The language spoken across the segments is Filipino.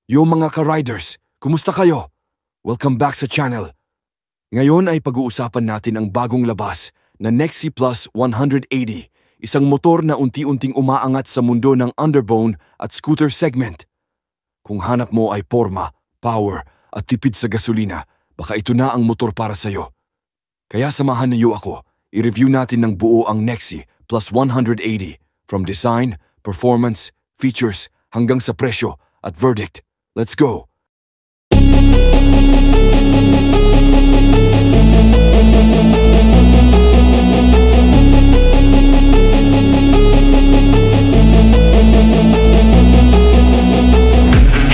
Yo mga ka-riders, kumusta kayo? Welcome back sa channel. Ngayon ay pag-uusapan natin ang bagong labas na Nexi Plus 180, isang motor na unti-unting umaangat sa mundo ng underbone at scooter segment. Kung hanap mo ay porma, power at tipid sa gasolina, baka ito na ang motor para sa'yo. Kaya samahan niyo ako, i-review natin ng buo ang Nexi Plus 180 from design, performance, features hanggang sa presyo at verdict. Let's go!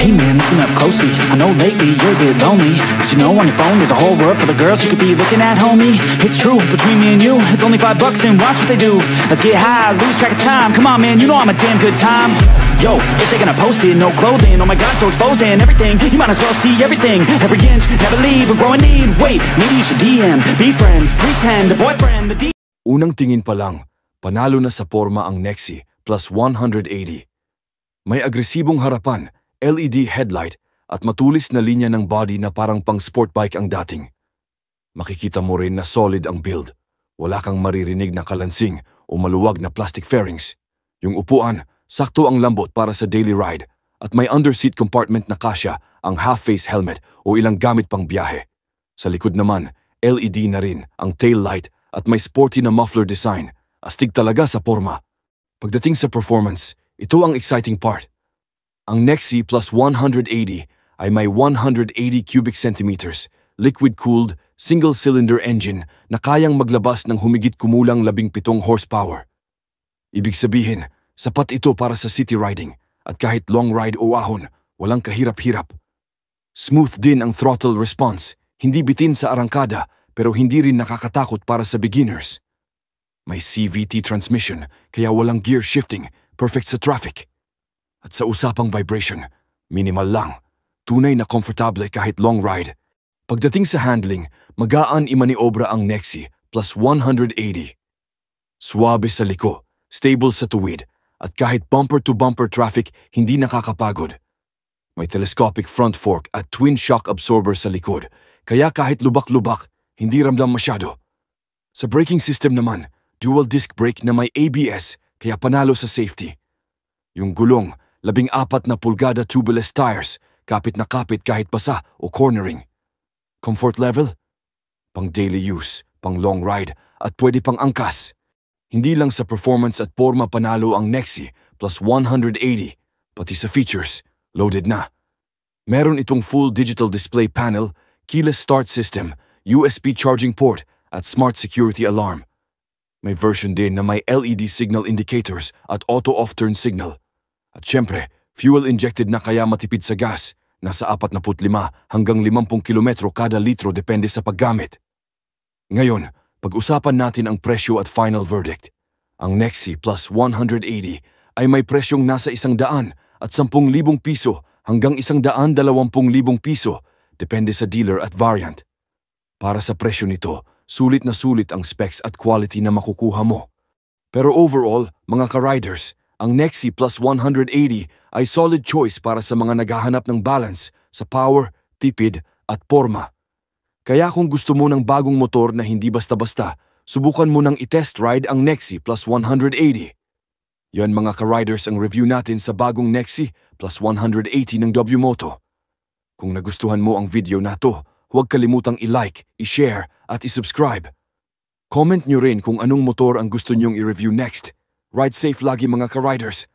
Hey man, listen up closely. I know lately you're a bit lonely, but you know on your phone there's a whole world full of girls you could be looking at, homie. It's true, between me and you, it's only $5 and watch what they do. Let's get high, lose track of time. Come on man, you know I'm a damn good time. Yo, if they're gonna post it, no clothing, oh my god, so exposed and everything. You might as well see everything, every inch, never leave or grow a need. Wait, maybe you should DM, be friends, pretend, a boyfriend, the D. Unang tingin pa lang, panalo na sa porma ang Nexi Plus 180. May agresibong harapan, LED headlight at matulis na linya ng body na parang pang sport bike ang dating. Makikita mo rin na solid ang build. Wala kang maririnig na kalansing o maluwag na plastic fairings. Yung upuan, sakto ang lambot para sa daily ride at may underseat compartment na kasya ang half-face helmet o ilang gamit pang biyahe. Sa likod naman, LED na rin ang tail light at may sporty na muffler design. Astig talaga sa porma. Pagdating sa performance, ito ang exciting part. Ang Nexi Plus 180 ay may 180 cubic centimeters, liquid-cooled, single-cylinder engine na kayang maglabas ng humigit kumulang 17 horsepower. Ibig sabihin, sapat ito para sa city riding at kahit long ride o ahon, walang kahirap-hirap. Smooth din ang throttle response, hindi bitin sa arangkada pero hindi rin nakakatakot para sa beginners. May CVT transmission kaya walang gear shifting, perfect sa traffic. At sa usapang vibration, minimal lang. Tunay na komportable kahit long ride. Pagdating sa handling, magaan imaniobra ang Nexi Plus 180. Suwabe sa liko, stable sa tuwid, at kahit bumper-to-bumper traffic, hindi nakakapagod. May telescopic front fork at twin shock absorber sa likod, kaya kahit lubak-lubak, hindi ramdam masyado. Sa braking system naman, dual disc brake na may ABS, kaya panalo sa safety. Yung gulong, 14 na pulgada tubeless tires, kapit na kapit kahit basa o cornering. Comfort level? Pang daily use, pang long ride, at pwede pang angkas. Hindi lang sa performance at porma panalo ang Nexi Plus 180, pati sa features, loaded na. Meron itong full digital display panel, keyless start system, USB charging port, at smart security alarm. May version din na may LED signal indicators at auto off-turn signal. At syempre, fuel-injected na kaya matipid sa gas, nasa 45 hanggang 50 kilometro kada litro depende sa paggamit. Ngayon, pag-usapan natin ang presyo at final verdict. Ang Nexi Plus 180 ay may presyong nasa 100 at 10,000 piso hanggang 120,000 piso, depende sa dealer at variant. Para sa presyo nito, sulit na sulit ang specs at quality na makukuha mo. Pero overall, mga ka-riders, ang Nexi Plus 180 ay solid choice para sa mga naghahanap ng balance sa power, tipid at porma. Kaya kung gusto mo ng bagong motor na hindi basta-basta, subukan mo nang i-test ride ang Nexi Plus 180. Yan mga ka-riders ang review natin sa bagong Nexi Plus 180 ng WMoto. Kung nagustuhan mo ang video na to, huwag kalimutang i-like, i-share at i-subscribe. Comment nyo rin kung anong motor ang gusto nyong i-review next. Ride safe lagi mga ka-riders.